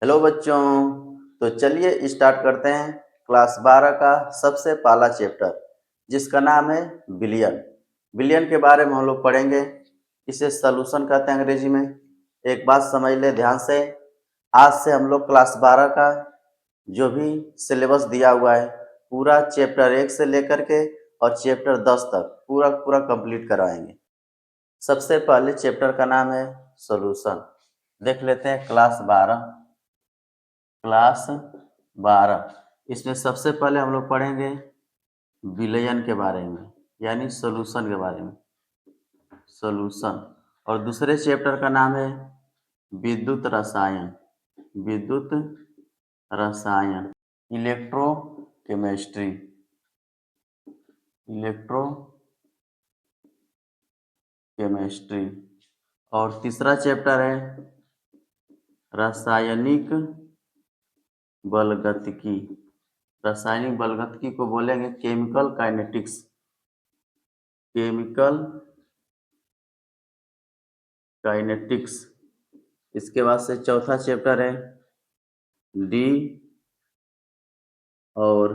Hello बच्चों। तो चलिए स्टार्ट करते हैं क्लास 12 का सबसे पहला चैप्टर जिसका नाम है बिलियन। बिलियन के बारे में हम लोग पढ़ेंगे। इसे सॉल्यूशन कहते हैं अंग्रेजी में। एक बात समझ ले ध्यान से, आज से हम लोग क्लास 12 का जो भी सिलेबस दिया हुआ है पूरा चैप्टर 1 से लेकर के और चैप्टर 10 तक पूरा पूरा कंप्लीट करवाएंगे। सबसे पहले चैप्टर का नाम है सॉल्यूशन। देख लेते हैं क्लास 12। इसमें सबसे पहले हम लोग पढ़ेंगे विलयन के बारे में, यानी सॉल्यूशन के बारे में, सॉल्यूशन। और दूसरे चैप्टर का नाम है विद्युत रसायन, विद्युत रसायन, इलेक्ट्रोकेमिस्ट्री, इलेक्ट्रोकेमिस्ट्री। और तीसरा चैप्टर है रासायनिक बलगतिकी। रासायनिक बलगतिकी को बोलेंगे केमिकल काइनेटिक्स, केमिकल काइनेटिक्स। इसके बाद से चौथा चैप्टर है डी और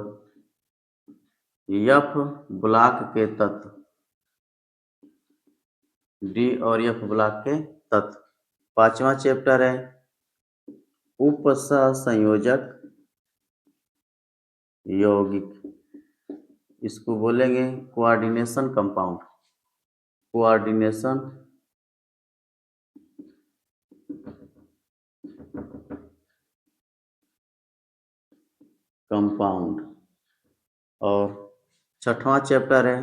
एफ ब्लॉक के तत्व, डी और एफ ब्लॉक के तत्व। पांचवा चैप्टर है उपसंयोजक यौगिक, इसको बोलेंगे कोऑर्डिनेशन कंपाउंड, कोऑर्डिनेशन कंपाउंड। और छठवां चैप्टर है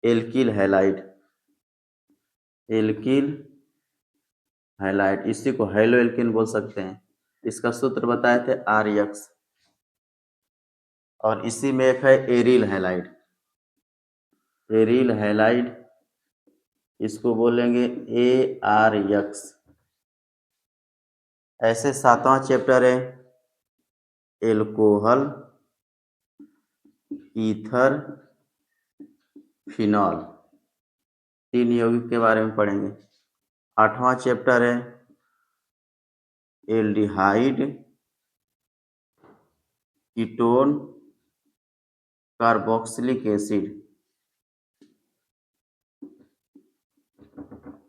एल्किल हैलाइड, एल्किल हैलाइड, इसी को हेलो एल्किन बोल सकते हैं। इसका सूत्र बताए थे RX। और इसी में एक है एरिल हैलाइड, एरिल हैलाइड, इसको बोलेंगे ARX। ऐसे सातवां चैप्टर है एल्कोहल ईथर फिनॉल, 3 यौगिक के बारे में पढ़ेंगे। आठवां चैप्टर है एल्डिहाइड कीटोन कार्बोक्सिलिक एसिड।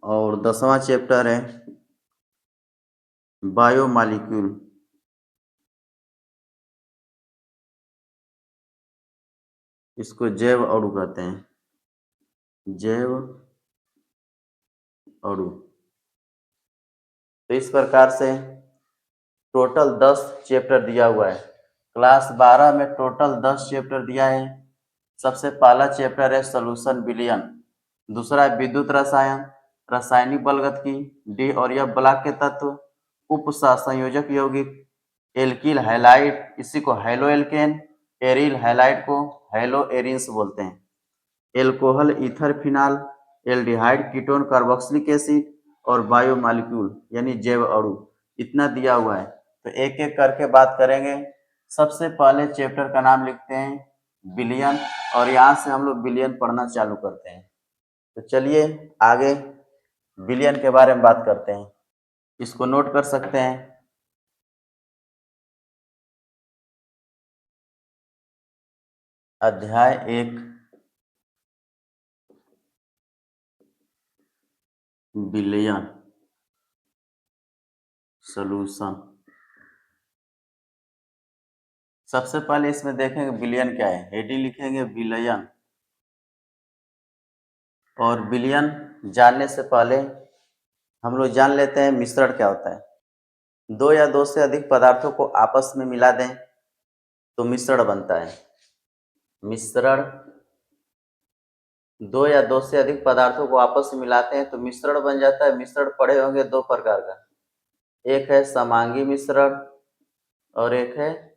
और 10वां चैप्टर है बायोमॉलिक्यूल, इसको जैव अणु कहते हैं, जैव अणु। तो इस प्रकार से टोटल 10 चैप्टर दिया हुआ है। क्लास 12 में टोटल 10 चैप्टर दिया है। सबसे पहला चैप्टर है सॉल्यूशन विलयन, दूसरा है विद्युत रसायन, रासायनिक बलगतिकी, डी और एफ ब्लॉक के तत्व, उप संयोजक यौगिक, एल्किल हैलाइड, इसी को हेलो एल्केन, एरिल हैलाइड को हेलो एरिन्स बोलते हैं, alcohol ether phenol, aldehyde ketone carboxylic acid और बायोमॉलिक्यूल यानी जैव अणु। इतना दिया हुआ है। तो एक एक करके बात करेंगे। सबसे पहले चैप्टर का नाम लिखते हैं बिलियन, और यहाँ से हम लोग बिलियन पढ़ना चालू करते हैं। तो चलिए आगे बिलियन के बारे में बात करते हैं। इसको नोट कर सकते हैं। अध्याय 1 बिलियन सॉल्यूशन। सबसे पहले इसमें देखेंगे बिलियन क्या है, हेडिंग लिखेंगे बिलियन। और बिलियन जानने से पहले हम लोग जान लेते हैं मिश्रण क्या होता है। 2 या 2 से अधिक पदार्थों को आपस में मिला दें तो मिश्रण बनता है। मिश्रण, 2 या 2 से अधिक पदार्थों को आपस में मिलाते हैं तो मिश्रण बन जाता है। मिश्रण पढ़े होंगे 2 प्रकार का, एक है समांगी मिश्रण और एक है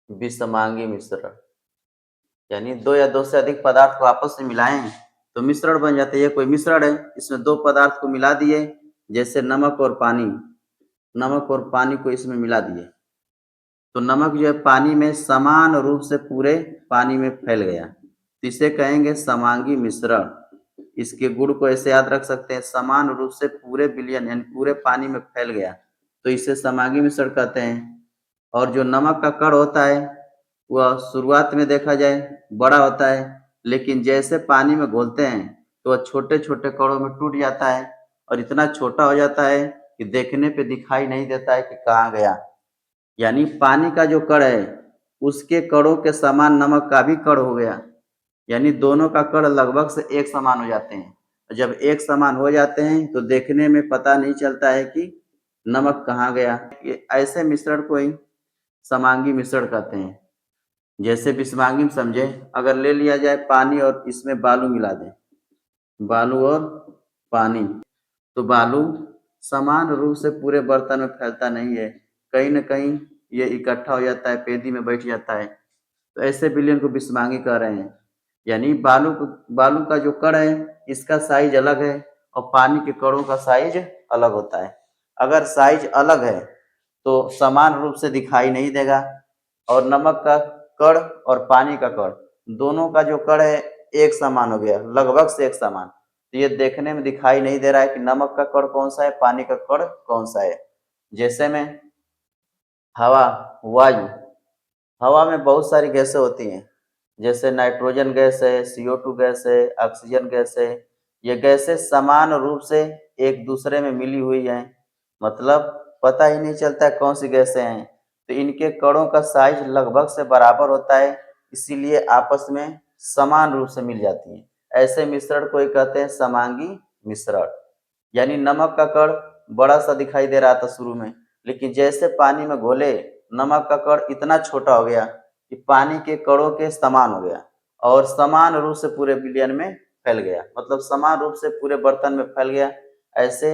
विषमांगी मिश्रण। यानी 2 या 2 से अधिक पदार्थ को आपस में मिलाएं तो मिश्रण बन जाते हैं। ये कोई मिश्रण है, इसमें 2 पदार्थ को मिला दिए, जैसे नमक और पानी, नमक और पानी को इसमें मिला दिए तो नमक जो है पानी में समान रूप से पूरे पानी में फैल गया, तो इसे कहेंगे समांगी मिश्रण। इसके गुण को ऐसे याद रख सकते हैं, समान रूप से पूरे बिलियन यानी पूरे पानी में फैल गया तो इसे समांगी मिश्रण कहते हैं। और जो नमक का कण होता है वह शुरुआत में देखा जाए बड़ा होता है, लेकिन जैसे पानी में घोलते हैं तो वह छोटे छोटे कणों में टूट जाता है और इतना छोटा हो जाता है कि देखने पे दिखाई नहीं देता है कि कहाँ गया। यानी पानी का जो कण है उसके कणों के समान नमक का भी कण हो गया। यानी दोनों का कण लगभग से एक समान हो जाते हैं। जब एक समान हो जाते हैं तो देखने में पता नहीं चलता है कि नमक कहाँ गया। ऐसे मिश्रण को ही समांगी मिश्रण कहते हैं। जैसे विषमांगी में समझे, अगर ले लिया जाए पानी और इसमें बालू मिला दें, बालू और पानी, तो बालू समान रूप से पूरे बर्तन में फैलता नहीं है, कहीं न कहीं ये इकट्ठा हो जाता है, पेदी में बैठ जाता है। तो ऐसे विलयन को विषमांगी कह रहे हैं। यानी बालू का जो कण है इसका साइज अलग है और पानी के कणों का साइज अलग होता है। अगर साइज अलग है तो समान रूप से दिखाई नहीं देगा। और नमक का कण और पानी का कण दोनों का जो कण है एक समान हो गया, लगभग से एक समान, तो ये देखने में दिखाई नहीं दे रहा है कि नमक का कण कौन सा है, पानी का कण कौन सा है। जैसे में हवा, वायु, हवा में बहुत सारी गैसें होती हैं, जैसे नाइट्रोजन गैस है, CO2 गैस है, ऑक्सीजन गैस है। ये गैसें समान रूप से एक दूसरे में मिली हुई हैं, मतलब पता ही नहीं चलता है कौन सी गैसें हैं। तो इनके कणों का साइज लगभग से बराबर होता है, इसीलिए आपस में समान रूप से मिल जाती हैं। ऐसे मिश्रण को ही कहते हैं समांगी मिश्रण। यानी नमक का कण बड़ा सा दिखाई दे रहा था शुरू में, लेकिन जैसे पानी में घोले नमक का कण इतना छोटा हो गया कि पानी के कणों के समान हो गया और समान रूप से पूरे विलयन में फैल गया, मतलब समान रूप से पूरे बर्तन में फैल गया। ऐसे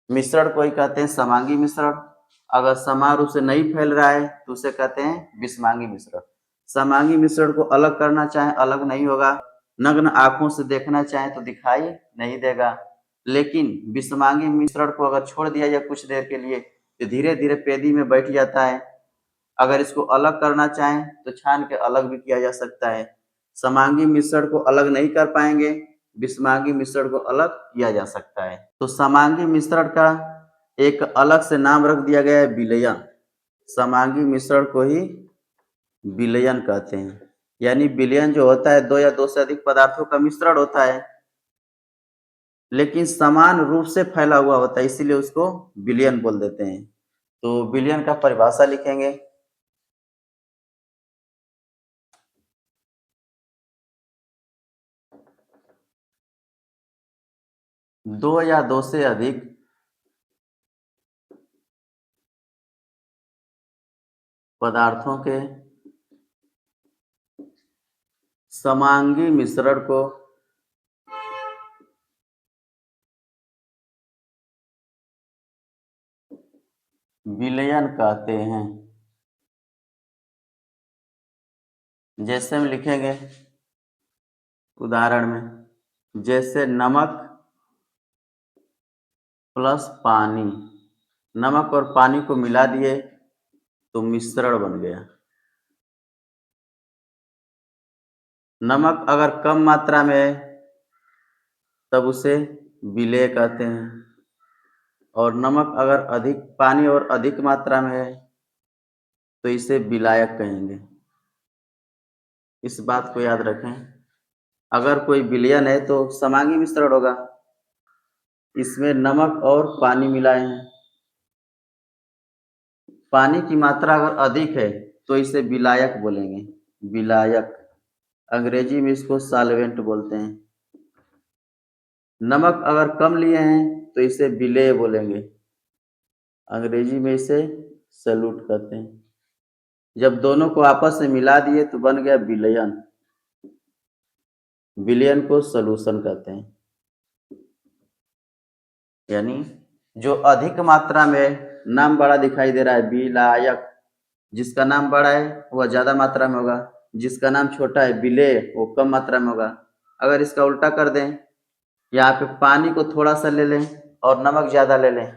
मिश्रण को ही कहते हैं समांगी मिश्रण। अगर समान रूप से नहीं फैल रहा है तो उसे कहते हैं विषमांगी मिश्रण। समांगी मिश्रण को अलग करना चाहे अलग नहीं होगा, नग्न आंखों से देखना चाहे तो दिखाई नहीं देगा, लेकिन विषमांगी मिश्रण को अगर छोड़ दिया जाए कुछ देर के लिए तो धीरे धीरे पेदी में बैठ जाता है। अगर इसको अलग करना चाहें तो छान के अलग भी किया जा सकता है। समांगी मिश्रण को अलग नहीं कर पाएंगे, विषमांगी मिश्रण को अलग किया जा सकता है। तो समांगी मिश्रण का एक अलग से नाम रख दिया गया है विलयन। समांगी मिश्रण को ही विलयन कहते हैं। यानी विलयन जो होता है दो या दो से अधिक पदार्थों का मिश्रण होता है, लेकिन समान रूप से फैला हुआ होता है, इसीलिए उसको विलयन बोल देते हैं। तो विलयन का परिभाषा लिखेंगे। दो या दो से अधिक पदार्थों के समांगी मिश्रण को विलयन कहते हैं। जैसे हम लिखेंगे उदाहरण में, जैसे नमक प्लस पानी, नमक और पानी को मिला दिए तो मिश्रण बन गया। नमक अगर कम मात्रा में है तब उसे विलेय कहते हैं, और नमक अगर अधिक, पानी और अधिक मात्रा में है तो इसे विलायक कहेंगे। इस बात को याद रखें, अगर कोई विलयन है तो समांगी मिश्रण होगा, इसमें नमक और पानी मिलाए हैं। पानी की मात्रा अगर अधिक है तो इसे विलायक बोलेंगे, विलायक। अंग्रेजी में इसको सॉल्वेंट बोलते हैं। नमक अगर कम लिए हैं तो इसे विलेय बोलेंगे, अंग्रेजी में इसे सैल्यूट कहते हैं। जब दोनों को आपस में मिला दिए तो बन गया विलयन, विलयन को सॉल्यूशन कहते हैं। यानी जो अधिक मात्रा में नाम बड़ा दिखाई दे रहा है विलायक, जिसका नाम बड़ा है वह ज्यादा मात्रा में होगा, जिसका नाम छोटा है विलेय वो कम मात्रा में होगा। अगर इसका उल्टा कर दें, यहाँ पे पानी को थोड़ा सा ले लें और नमक ज्यादा ले लें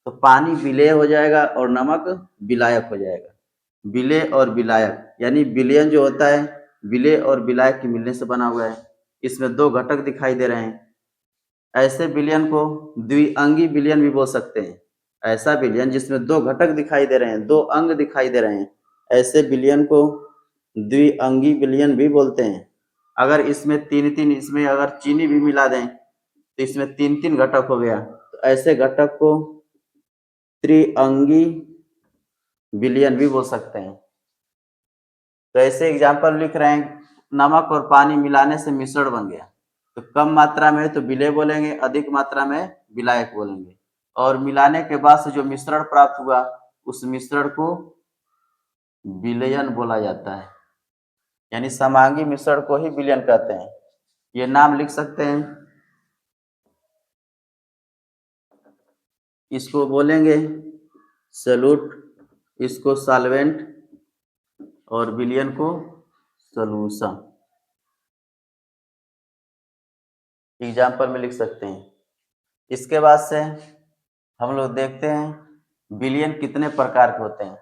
तो पानी विलेय हो जाएगा और नमक विलायक हो जाएगा। विलेय और विलायक यानी विलयन जो होता है विलेय और विलायक के मिलने से बना हुआ है। इसमें दो घटक दिखाई दे रहे हैं। ऐसे विलयन को द्विअंगी विलयन भी बोल सकते हैं। ऐसा विलयन जिसमें दो घटक दिखाई दे रहे हैं, दो अंग दिखाई दे रहे हैं, ऐसे विलयन को द्विअंगी विलयन भी बोलते हैं। अगर इसमें इसमें अगर चीनी भी मिला दें तो इसमें 3 घटक हो गया, तो ऐसे घटक को त्रिअंगी विलयन भी बोल सकते हैं। तो ऐसे एग्जाम्पल लिख रहे हैं, नमक और पानी मिलाने से मिश्रण बन गया, तो कम मात्रा में तो विलेय बोलेंगे, अधिक मात्रा में विलायक बोलेंगे। और मिलाने के बाद से जो मिश्रण प्राप्त हुआ उस मिश्रण को विलयन बोला जाता है, यानी समांगी मिश्रण को ही विलयन कहते हैं। ये नाम लिख सकते हैं, इसको बोलेंगे सॉल्यूट, इसको सॉल्वेंट और विलयन को सॉल्यूशन। एग्जाम्पल में लिख सकते हैं। इसके बाद से हम लोग देखते हैं विलयन कितने प्रकार के होते हैं।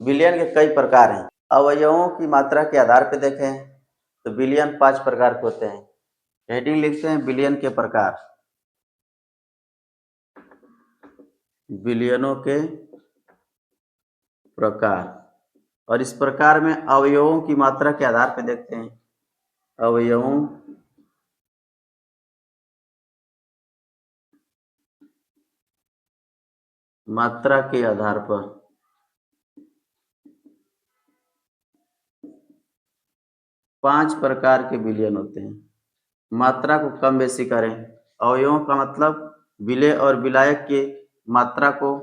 विलयन के कई प्रकार हैं। अवयवों की मात्रा के आधार पर देखें तो विलयन 5 प्रकार के होते हैं। हेडिंग लिखते हैं विलयन के प्रकार। विलयनों के प्रकार, और इस प्रकार में अवयवों की मात्रा के आधार पर देखते हैं। अवयवों मात्रा के आधार पर 5 प्रकार के विलयन होते हैं। मात्रा को कम बेसी करें, अवयवों का मतलब विलेय और विलायक की मात्रा को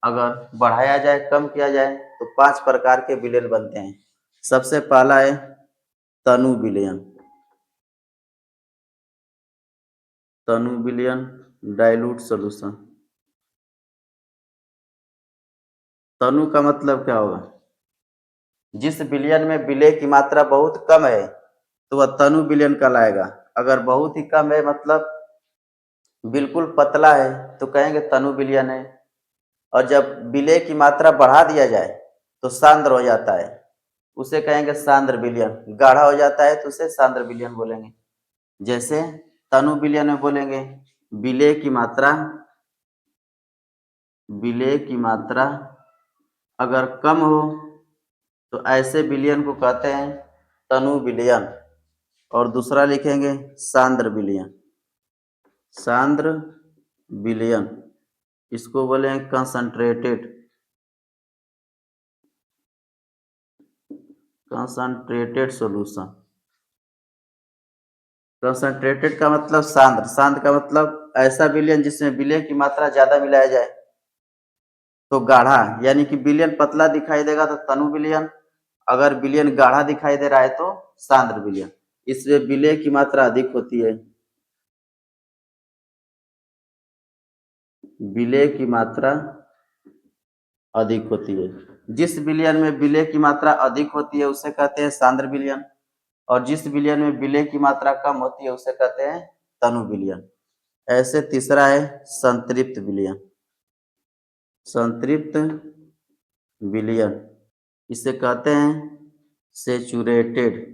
अगर बढ़ाया जाए, कम किया जाए तो 5 प्रकार के विलयन बनते हैं। सबसे पहला है तनु विलयन। तनु विलयन, डाइल्यूट सॉल्यूशन। तनु का मतलब क्या होगा? जिस विलयन में विलेय की मात्रा बहुत कम है तो वह तनु विलयन कहलाएगा। अगर बहुत ही कम है मतलब बिल्कुल पतला है तो कहेंगे तनु विलयन है। और जब विलेय की मात्रा बढ़ा दिया जाए तो सांद्र हो जाता है, उसे कहेंगे सांद्र विलयन। गाढ़ा हो जाता है तो उसे सांद्र विलयन बोलेंगे। जैसे तनु विलयन में बोलेंगे विलेय की मात्रा अगर कम हो तो ऐसे विलयन को कहते हैं तनु विलयन। और दूसरा लिखेंगे सांद्र विलयन। सांद्र विलयन, इसको बोलेंगे कंसंट्रेटेड सॉल्यूशन। कंसंट्रेटेड का मतलब सांद्र, सांद्र का मतलब ऐसा विलयन जिसमें विलेय की मात्रा ज्यादा मिलाया जाए। तो गाढ़ा यानी कि विलयन पतला दिखाई देगा तो तनु विलयन, अगर विलयन गाढ़ा दिखाई दे रहा है तो सांद्र विलयन। इसमें विलेय की मात्रा अधिक होती है। विलेय की मात्रा अधिक होती है। जिस विलयन में विलेय की मात्रा अधिक होती है उसे कहते हैं सांद्र विलयन, और जिस विलयन में विलेय की मात्रा कम होती है उसे कहते हैं तनु विलयन। ऐसे तीसरा है संतृप्त विलयन। संतृप्त विलयन, इसे कहते हैं सेचुरेटेड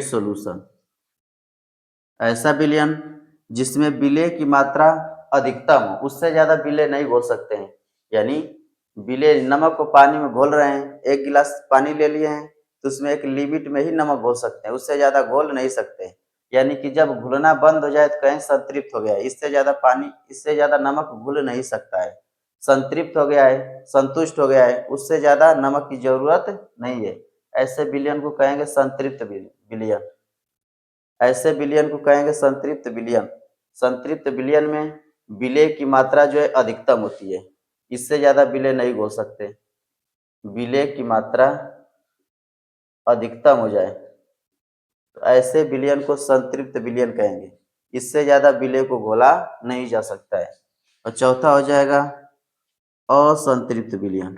सॉल्यूशन। ऐसा विलयन जिसमें विलेय की मात्रा अधिकतम हो, उससे ज्यादा विलेय नहीं घोल सकते हैं। यानी विलेय, नमक को पानी में घोल रहे हैं, 1 गिलास पानी ले लिए हैं तो उसमें एक लिमिट में ही नमक घोल सकते हैं, उससे ज्यादा घोल नहीं सकते। यानी कि जब घुलना बंद हो जाए तो कहें संतृप्त हो गया है, इससे ज्यादा नमक घुल नहीं सकता है। संतृप्त हो गया है, संतुष्ट हो गया है, उससे ज्यादा नमक की जरूरत नहीं है। ऐसे विलयन को कहेंगे संतृप्त विलयन। ऐसे विलयन को कहेंगे संतृप्त विलयन। संतृप्त विलयन में विलेय की मात्रा जो है अधिकतम होती है, इससे ज्यादा विलेय नहीं घोल सकते। विलेय की मात्रा अधिकतम हो जाए तो ऐसे विलयन को संतृप्त विलयन कहेंगे, इससे ज्यादा विलेय को घोला नहीं जा सकता है। और चौथा हो जाएगा असंतृप्त विलयन।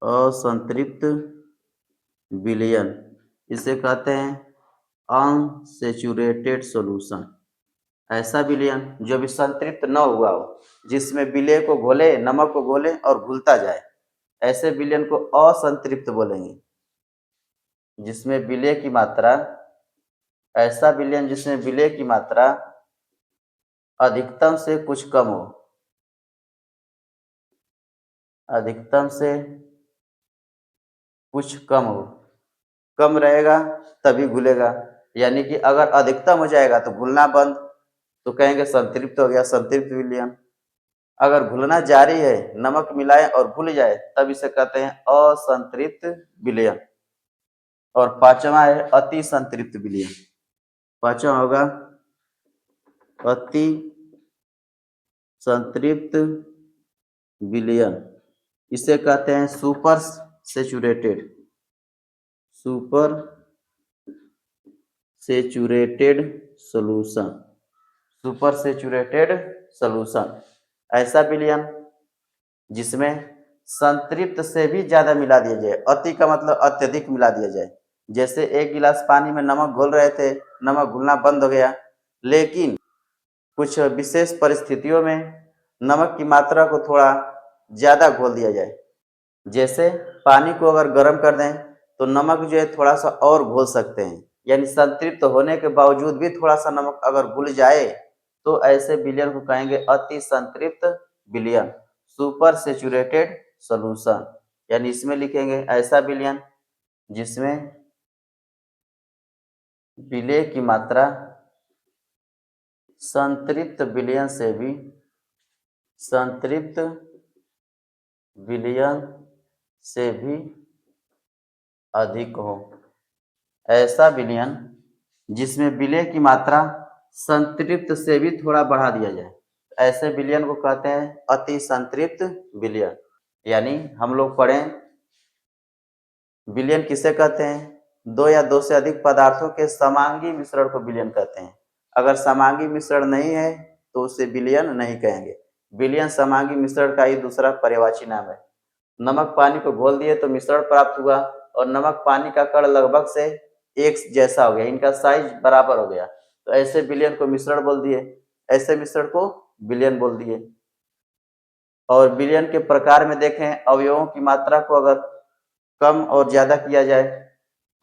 असंतृप्त विलयन, इसे कहते हैं अनसेचुरेटेड सॉल्यूशन। ऐसा विलयन जो भी संतृप्त न हुआ हो, जिसमें विलेय को घोले, नमक को घोले और घुलता जाए, ऐसे विलयन को असंतृप्त बोलेंगे। जिसमें विलेय की मात्रा, ऐसा विलयन जिसमें विलेय की मात्रा अधिकतम से कुछ कम हो, अधिकतम से कुछ कम हो, कम रहेगा तभी घुलेगा। यानी कि अगर अधिकतम हो जाएगा तो घुलना बंद, तो कहेंगे संतृप्त हो गया, संतृप्त विलयन। अगर घुलना जारी है, नमक मिलाए और घुल जाए, तब इसे कहते हैं असंतृप्त विलयन। और पांचवा है अति संतृप्त विलयन। पांचवा होगा अति संतृप्त विलयन। इसे कहते हैं super saturated, super saturated solution, super saturated solution. ऐसा विलयन जिसमें संतृप्त से भी ज्यादा मिला दिया जाए, अति का मतलब अत्यधिक मिला दिया जाए। जैसे एक गिलास पानी में नमक घोल रहे थे, नमक घुलना बंद हो गया, लेकिन कुछ विशेष परिस्थितियों में नमक की मात्रा को थोड़ा ज्यादा घोल दिया जाए। जैसे पानी को अगर गर्म कर दें तो नमक जो है थोड़ा सा और घोल सकते हैं, यानी संतृप्त होने के बावजूद भी थोड़ा सा नमक अगर घुल जाए तो ऐसे विलयन को कहेंगे अति संतृप्त विलयन, सुपर सेचुरेटेड सॉल्यूशन। यानी इसमें लिखेंगे ऐसा विलयन जिसमें विलय की मात्रा संतृप्त विलयन से भी, संतृप्त विलयन से भी अधिक हो। ऐसा विलयन जिसमें विलय की मात्रा संतृप्त से भी थोड़ा बढ़ा दिया जाए, ऐसे विलयन को कहते हैं अति संतृप्त विलयन। यानी हम लोग पढ़ें विलयन किसे कहते हैं, दो या दो से अधिक पदार्थों के समांगी मिश्रण को विलयन कहते हैं। अगर समांगी मिश्रण नहीं है तो उसे विलयन नहीं कहेंगे। विलयन समांगी मिश्रण का ही दूसरा पर्यायवाची नाम है। नमक पानी को घोल दिए तो मिश्रण प्राप्त हुआ और नमक पानी का कण लगभग से एक जैसा हो गया, इनका साइज बराबर हो गया, तो ऐसे विलयन को मिश्रण बोल दिए, ऐसे मिश्रण को विलयन बोल दिए। और विलयन के प्रकार में देखें, अवयवों की मात्रा को अगर कम और ज्यादा किया जाए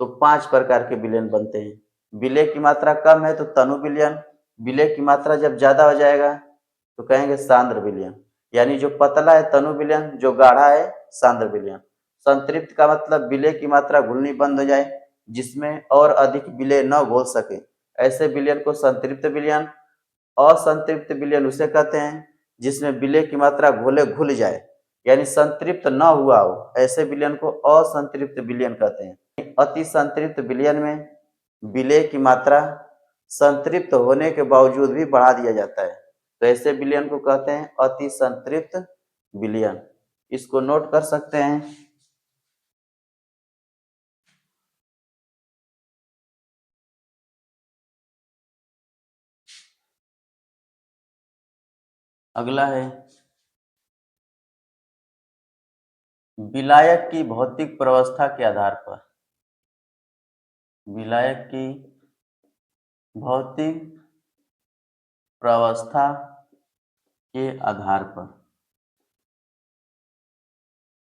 तो 5 प्रकार के विलयन बनते हैं। विलय की मात्रा कम है तो तनु विलयन, विलय की मात्रा जब ज्यादा हो जाएगा तो कहेंगे सांद्र विलयन। यानी जो पतला है तनु विलयन, जो गाढ़ा है सांद्र विलयन। संतृप्त का मतलब विलय की मात्रा घुलनी बंद हो जाए, जिसमें और अधिक विलय न घोल सके, ऐसे विलयन को संतृप्त विलयन। असंतृप्त विलयन उसे कहते हैं जिसमें विलय की मात्रा घोले घुल जाए, यानी संतृप्त न हुआ हो, ऐसे विलयन को असंतृप्त विलयन कहते हैं। अति संतृप्त विलयन में विलय की मात्रा संतृप्त होने के बावजूद भी बढ़ा दिया जाता है, तो ऐसे विलयन को कहते हैं अति संतृप्त विलयन। इसको नोट कर सकते हैं। अगला है विलायक की भौतिक प्रवस्था के आधार पर, विलायक की भौतिक प्रवस्था के आधार पर।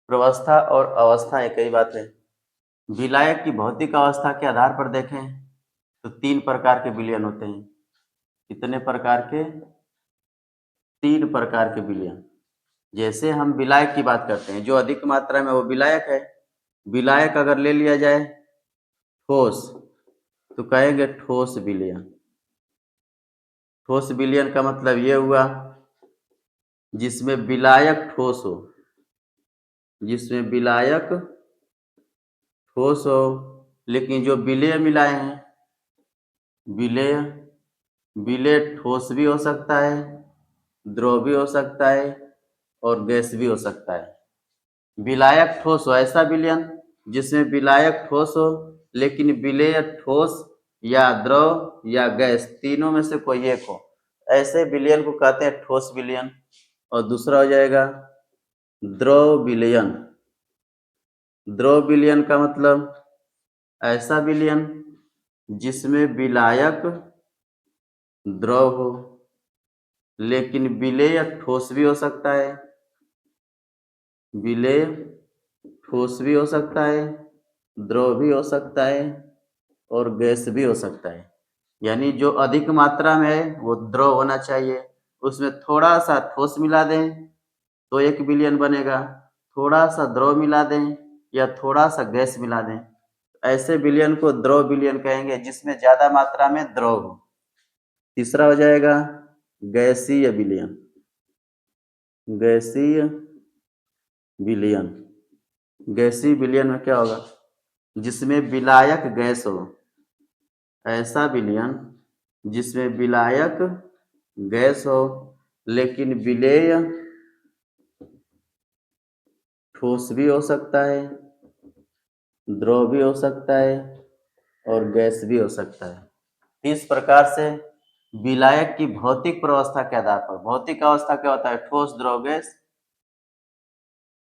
प्रवस्था और अवस्था एक ही बात है। विलायक की भौतिक अवस्था के आधार पर देखें तो 3 प्रकार के विलयन होते हैं। कितने प्रकार के? 3 प्रकार के विलयन। जैसे हम विलायक की बात करते हैं, जो अधिक मात्रा में वो विलायक है। विलायक अगर ले लिया जाए ठोस तो कहेंगे ठोस विलयन। ठोस विलयन का मतलब ये हुआ जिसमें विलायक ठोस हो, जिसमें विलायक ठोस हो, लेकिन जो विलेय मिलाए हैं, विलेय, विलेय ठोस भी हो सकता है, द्रव भी हो सकता है और गैस भी हो सकता है। विलायक ठोस हो ऐसा विलयन जिसमें विलायक ठोस हो लेकिन विलेय ठोस या द्रव या गैस तीनों में से कोई एक हो, ऐसे विलयन को कहते हैं ठोस विलयन। और दूसरा हो जाएगा द्रव विलयन। द्रव विलयन का मतलब ऐसा विलयन जिसमें विलायक द्रव हो लेकिन विलेय ठोस भी हो सकता है, विलेय ठोस भी हो सकता है, द्रव भी हो सकता है और गैस भी हो सकता है। यानी जो अधिक मात्रा में है वो द्रव होना चाहिए उसमें थोड़ा सा ठोस मिला दें तो 1 विलयन बनेगा, थोड़ा सा द्रव मिला दें या थोड़ा सा गैस मिला दें, ऐसे विलयन को द्रव विलयन कहेंगे जिसमें ज्यादा मात्रा में द्रव हो। तीसरा हो जाएगा गैसीय विलयन। गैसीय विलयन, गैसीय विलयन में क्या होगा, जिसमें विलायक गैस हो, ऐसा विलयन जिसमें विलायक गैस हो लेकिन विलेय ठोस भी हो सकता है, द्रव भी हो सकता है और गैस भी हो सकता है। इस प्रकार से विलायक की भौतिक प्रवस्था के आधार पर, भौतिक अवस्था क्या होता है, ठोस द्रव गैस,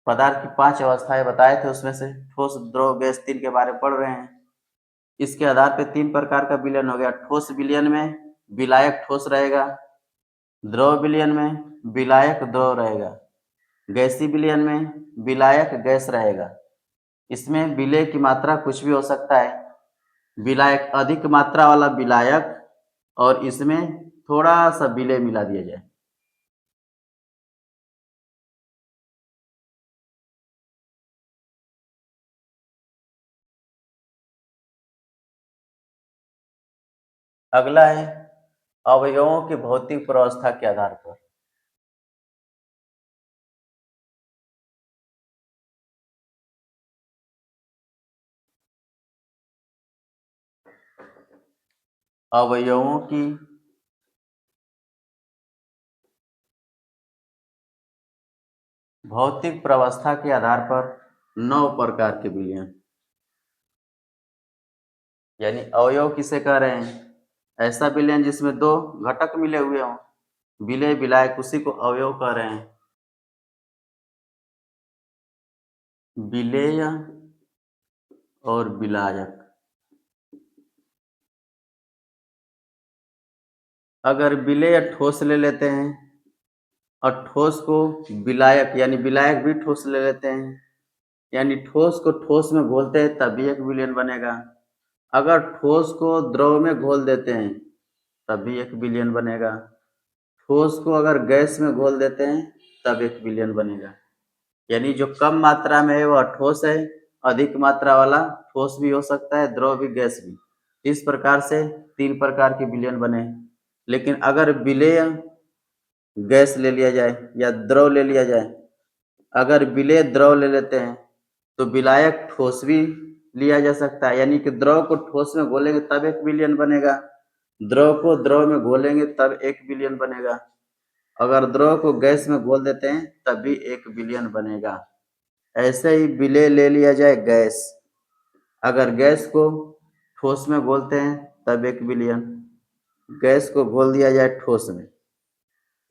पदार्थ की 5 अवस्थाएं बताए थे, उसमें से ठोस द्रव गैस 3 के बारे में पढ़ रहे हैं। इसके आधार पर 3 प्रकार का विलयन हो गया। ठोस विलयन में विलायक ठोस रहेगा, द्रव विलयन में विलायक द्रव रहेगा, गैसीय विलयन में विलायक गैस रहेगा। इसमें विलेय की मात्रा कुछ भी हो सकता है, विलायक अधिक मात्रा वाला विलायक और इसमें थोड़ा सा विलेय मिला दिया जाए। अगला है अवयवों की भौतिक प्रवस्था के आधार पर। अवयवों की भौतिक प्रवस्था के आधार पर 9 प्रकार के विलयन, यानी अवयव किसे कह रहे हैं, ऐसा विलयन जिसमें 2 घटक मिले हुए हों, विलेय विलायक, उसी को अवयव कह रहे हैं। विलेय और विलायक, अगर विलेय ठोस ले लेते हैं और ठोस को विलायक यानी विलायक भी ठोस ले लेते हैं, यानी ठोस को ठोस में घोलते हैं तब भी 1 विलयन बनेगा। अगर ठोस को द्रव में घोल देते हैं तब भी 1 विलयन बनेगा। ठोस को अगर गैस में घोल देते हैं तब 1 विलयन बनेगा। यानी जो कम मात्रा में है वह ठोस है, अधिक मात्रा वाला ठोस भी हो सकता है, द्रव भी, गैस भी। इस प्रकार से 3 प्रकार के विलयन बने। लेकिन अगर विलेय गैस ले लिया जाए या द्रव ले लिया जाए, अगर विलेय द्रव ले लेते हैं तो विलायक ठोस भी लिया जा सकता है, यानी कि द्रव को ठोस में घोलेंगे तब 1 विलयन बनेगा, द्रव को द्रव में घोलेंगे तब 1 विलयन बनेगा, अगर द्रव को गैस में घोल देते हैं तब भी 1 विलयन बनेगा। ऐसे ही विलेय ले लिया जाए गैस, अगर गैस को ठोस में घोलते हैं तब 1 विलयन, गैस को घोल दिया जाए ठोस में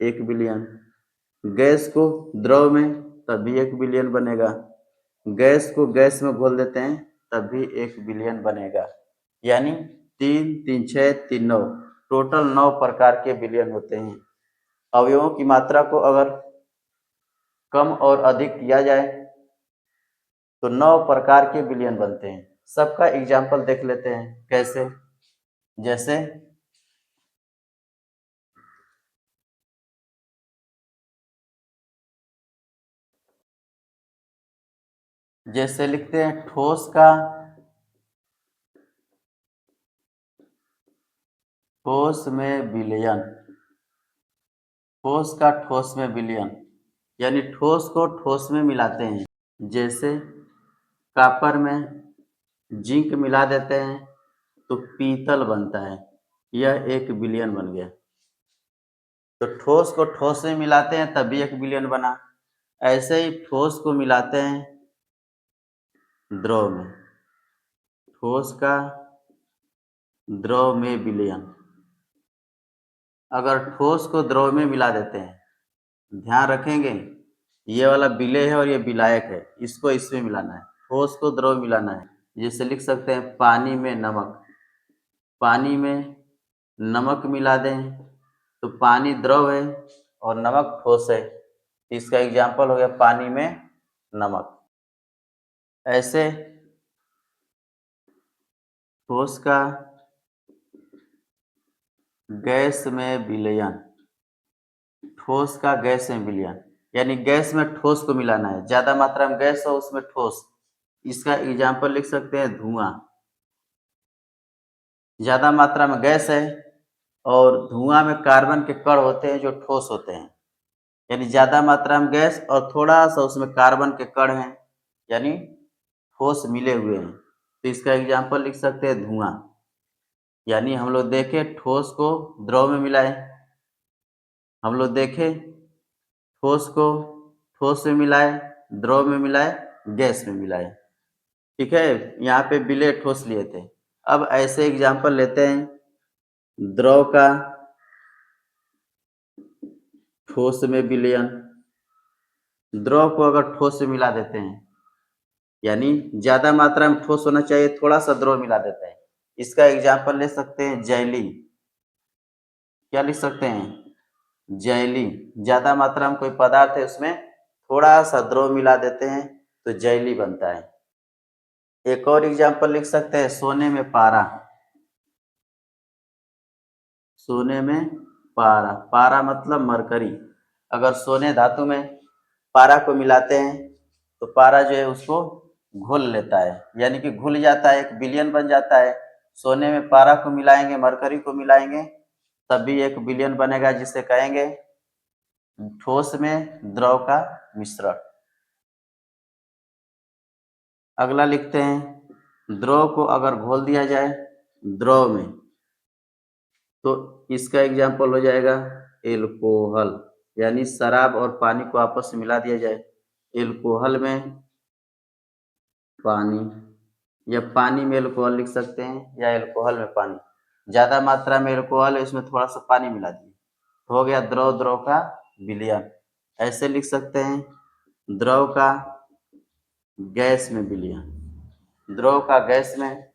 1 विलयन, गैस को द्रव में तब भी 1 विलयन बनेगा, गैस को गैस में घोल देते हैं तब भी 1 विलयन बनेगा। यानी 3, 3, 6, 3, 9, टोटल 9 प्रकार के विलयन होते हैं। अवयवों की मात्रा को अगर कम और अधिक किया जाए तो 9 प्रकार के विलयन बनते हैं। सबका एग्जाम्पल देख लेते हैं कैसे। जैसे जैसे लिखते हैं ठोस में विलयन, ठोस का ठोस में विलयन, यानी ठोस को ठोस में मिलाते हैं। जैसे कॉपर में जिंक मिला देते हैं तो पीतल बनता है, यह 1 विलयन बन गया। तो ठोस को ठोस में मिलाते हैं तभी 1 विलयन बना। ऐसे ही ठोस को मिलाते हैं द्रव में, ठोस का द्रव में विलयन। अगर ठोस को द्रव में मिला देते हैं, ध्यान रखेंगे ये वाला विलेय है और ये विलायक है, इसको इसमें मिलाना है, ठोस को द्रव मिलाना है। जैसे लिख सकते हैं पानी में नमक, पानी में नमक मिला दें तो पानी द्रव है और नमक ठोस है, इसका एग्जाम्पल हो गया पानी में नमक। ऐसे ठोस का गैस में विलयन, ठोस का गैस में विलयन, यानी गैस में ठोस को मिलाना है, ज्यादा मात्रा में गैस हो उसमें ठोस। इसका एग्जाम्पल लिख सकते हैं धुआं। ज्यादा मात्रा में गैस है और धुआं में कार्बन के कण होते हैं जो ठोस होते हैं, यानी ज्यादा मात्रा में गैस और थोड़ा सा उसमें कार्बन के कण हैं, यानी ठोस मिले हुए हैं, तो इसका एग्जाम्पल लिख सकते हैं धुआं। यानी हम लोग देखें ठोस को द्रव में मिलाए, हम लोग देखें ठोस को ठोस में मिलाए, द्रव में मिलाए, गैस में मिलाए। ठीक है, यहाँ पे विलय ठोस लिए थे। अब ऐसे एग्जाम्पल लेते हैं द्रव का ठोस में विलयन। द्रव को अगर ठोस से मिला देते हैं, यानी ज्यादा मात्रा में ठोस होना चाहिए, थोड़ा सा द्रव मिला देते हैं, इसका एग्जाम्पल ले सकते हैं जैली। क्या लिख सकते हैं? जैली। ज्यादा मात्रा में कोई पदार्थ है उसमें थोड़ा सा द्रव मिला देते हैं तो जैली बनता है। एक और एग्जाम्पल लिख सकते हैं सोने में पारा। सोने में पारा, पारा मतलब मरकरी। अगर सोने धातु में पारा को मिलाते हैं तो पारा जो है उसको घुल लेता है, यानी कि घुल जाता है, एक विलयन बन जाता है। सोने में पारा को मिलाएंगे, मरकरी को मिलाएंगे, तब भी एक विलयन बनेगा, जिसे कहेंगे ठोस में द्रव का मिश्रण। अगला लिखते हैं द्रव को अगर घोल दिया जाए द्रव में, तो इसका एग्जाम्पल हो जाएगा एल्कोहल, यानी शराब और पानी को आपस में मिला दिया जाए, एल्कोहल में पानी, या पानी में एल्कोहल लिख सकते हैं, या एल्कोहल में पानी। ज्यादा मात्रा में एल्कोहल है, इसमें थोड़ा सा पानी मिला दिए, हो गया द्रव द्रव का विलयन। ऐसे लिख सकते हैं द्रव का गैस में विलयन। द्रव का गैस में,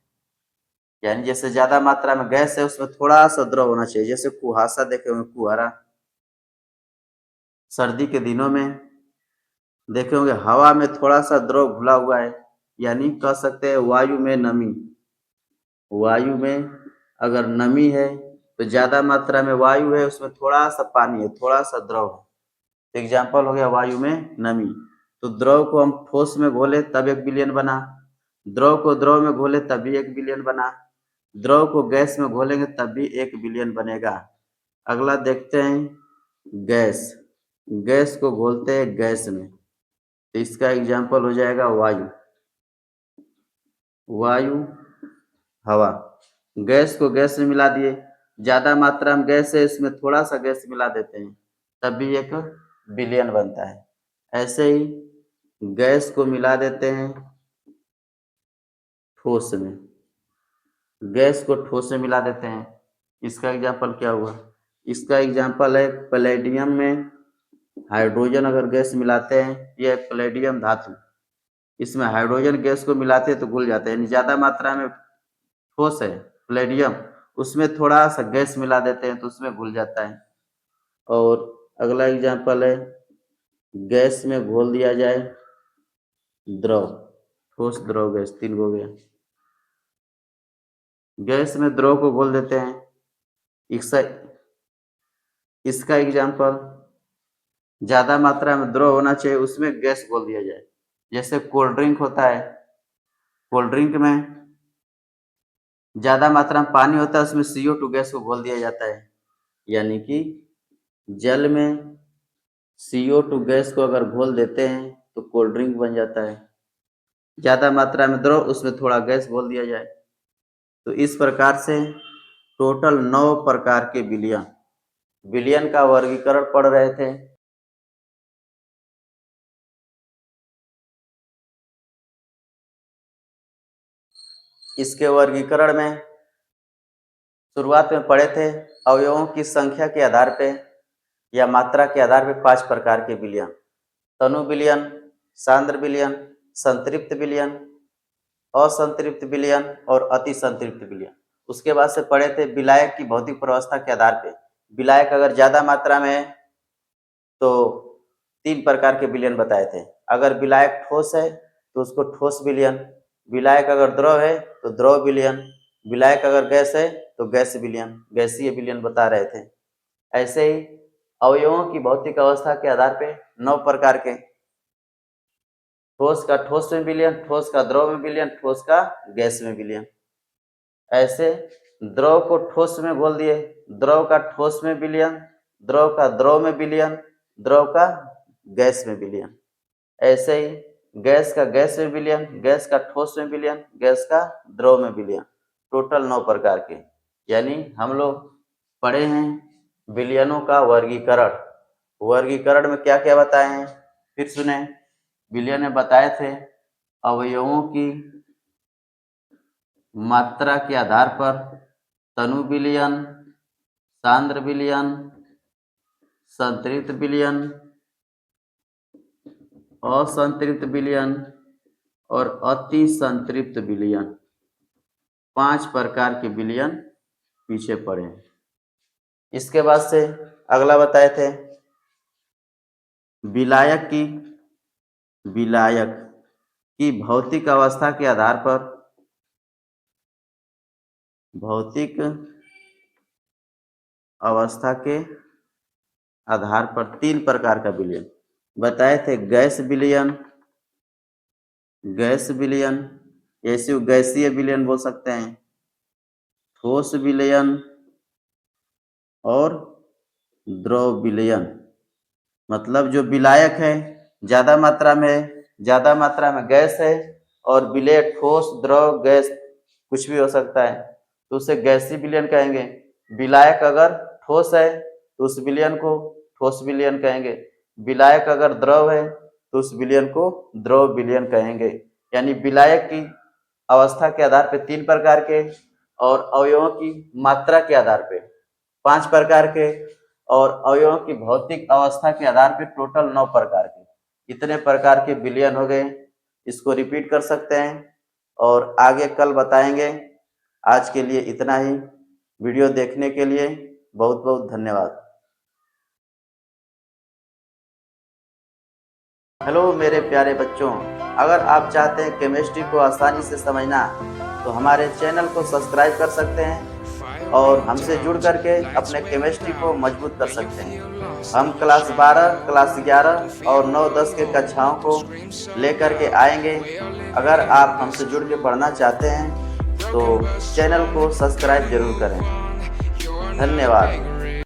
यानी जैसे ज्यादा मात्रा में गैस है उसमें थोड़ा सा द्रव होना चाहिए, जैसे कुहासा देखे होंगे, कुहारा। सर्दी के दिनों में देखे होंगे हवा में थोड़ा सा द्रव घुला हुआ है, यानी कह सकते हैं वायु में नमी। वायु में अगर नमी है तो ज्यादा मात्रा में वायु है, उसमें थोड़ा सा पानी है, थोड़ा सा द्रव है। एग्जाम्पल हो गया वायु में नमी। तो द्रव को हम ठोस में घोले तब एक विलयन बना, द्रव को द्रव में घोले तब भी एक विलयन बना, द्रव को गैस में घोलेंगे तब भी एक विलयन बनेगा। अगला देखते हैं गैस। गैस को घोलते हैं गैस में, तो इसका एग्जाम्पल हो जाएगा वायु। वायु, हवा। गैस को गैस में मिला दिए, ज्यादा मात्रा में गैस है इसमें थोड़ा सा गैस मिला देते हैं, तब भी एक विलयन बनता है। ऐसे ही गैस को मिला देते हैं ठोस में, गैस को ठोस में मिला देते हैं, इसका एग्जाम्पल क्या हुआ? इसका एग्जाम्पल है पैलेडियम में हाइड्रोजन अगर गैस मिलाते हैं, यह पैलेडियम धातु, इसमें हाइड्रोजन गैस को मिलाते हैं तो घुल जाता है, यानी ज्यादा मात्रा में ठोस है पैलेडियम, उसमें थोड़ा सा गैस मिला देते हैं तो उसमें घुल जाता है। और अगला एग्जाम्पल है गैस में घोल दिया जाए द्रव। ठोस, द्रव, गैस, तीन हो गया। गैस में द्रव को घोल देते हैं, इसका एग्जाम्पल ज्यादा मात्रा में द्रव होना चाहिए, उसमें गैस घोल दिया जाए, जैसे कोल्ड ड्रिंक होता है, कोल्ड ड्रिंक में ज्यादा मात्रा में पानी होता है, उसमें CO2 गैस को घोल दिया जाता है, यानी कि जल में CO2 गैस को अगर घोल देते हैं तो कोल्ड ड्रिंक बन जाता है। ज्यादा मात्रा में द्रव, उसमें थोड़ा गैस घोल दिया जाए। तो इस प्रकार से टोटल 9 प्रकार के विलयन, विलयन का वर्गीकरण पढ़ रहे थे। इसके वर्गीकरण में शुरुआत में पढ़े थे अवयवों की संख्या के आधार पे या मात्रा के आधार पे 5 प्रकार के विलयन, तनु विलयन, सांद्र विलयन, संतृप्त विलयन, असंतृप्त विलयन और अति संतृप्त विलयन। उसके बाद से पढ़े थे विलायक की भौतिक प्रवस्था के आधार पे, विलायक अगर ज्यादा मात्रा में है तो 3 प्रकार के विलयन बताए थे। अगर विलायक ठोस है तो उसको ठोस विलयन, विलायक अगर द्रव है तो द्रव विलयन, विलायक अगर गैस है तो गैस विलयन, गैसीय विलयन बता रहे थे। ऐसे ही अवयवों की भौतिक अवस्था के आधार पे 9 प्रकार के। ठोस का ठोस में विलयन, ठोस का द्रव में विलयन, ठोस का गैस में विलयन। ऐसे द्रव को ठोस में घोल दिए, द्रव का ठोस में विलयन, द्रव का द्रव में विलयन, द्रव का गैस में विलयन। ऐसे ही गैस का गैस में विलयन, गैस का ठोस में विलयन, गैस का द्रव में विलयन। टोटल 9 प्रकार के। यानी हम लोग पढ़े हैं विलयनों का वर्गीकरण। वर्गीकरण में क्या क्या बताए हैं फिर सुने। विलयन में बताए थे अवयवों की मात्रा के आधार पर तनु विलयन, सांद्र विलयन, संतृप्त विलयन, असंतृप्त विलयन और अति संतृप्त विलयन। 5 प्रकार के विलयन पीछे पड़े। इसके बाद से अगला बताए थे विलायक की भौतिक अवस्था के आधार पर, भौतिक अवस्था के आधार पर 3 प्रकार का विलयन बताए थे। गैस विलयन, ऐसे गैसीय विलयन बोल सकते हैं, ठोस विलयन और द्रव विलयन। मतलब जो विलायक है ज्यादा मात्रा में गैस है और विलेय ठोस द्रव गैस कुछ भी हो सकता है तो उसे गैसीय विलयन कहेंगे। विलायक अगर ठोस है तो उस विलयन को ठोस विलयन कहेंगे। विलायक अगर द्रव है तो उस विलयन को द्रव विलयन कहेंगे। यानी विलायक की अवस्था के आधार पे 3 प्रकार के और अवयवों की मात्रा के आधार पे 5 प्रकार के और अवयवों की भौतिक अवस्था के आधार पे टोटल 9 प्रकार के। इतने प्रकार के विलयन हो गए। इसको रिपीट कर सकते हैं और आगे कल बताएंगे। आज के लिए इतना ही। वीडियो देखने के लिए बहुत बहुत धन्यवाद। हेलो मेरे प्यारे बच्चों, अगर आप चाहते हैं केमिस्ट्री को आसानी से समझना तो हमारे चैनल को सब्सक्राइब कर सकते हैं और हमसे जुड़ करके अपने केमिस्ट्री को मजबूत कर सकते हैं। हम क्लास 12, क्लास 11 और 9, 10 के कक्षाओं को लेकर के आएंगे। अगर आप हमसे जुड़ के पढ़ना चाहते हैं तो चैनल को सब्सक्राइब जरूर करें। धन्यवाद।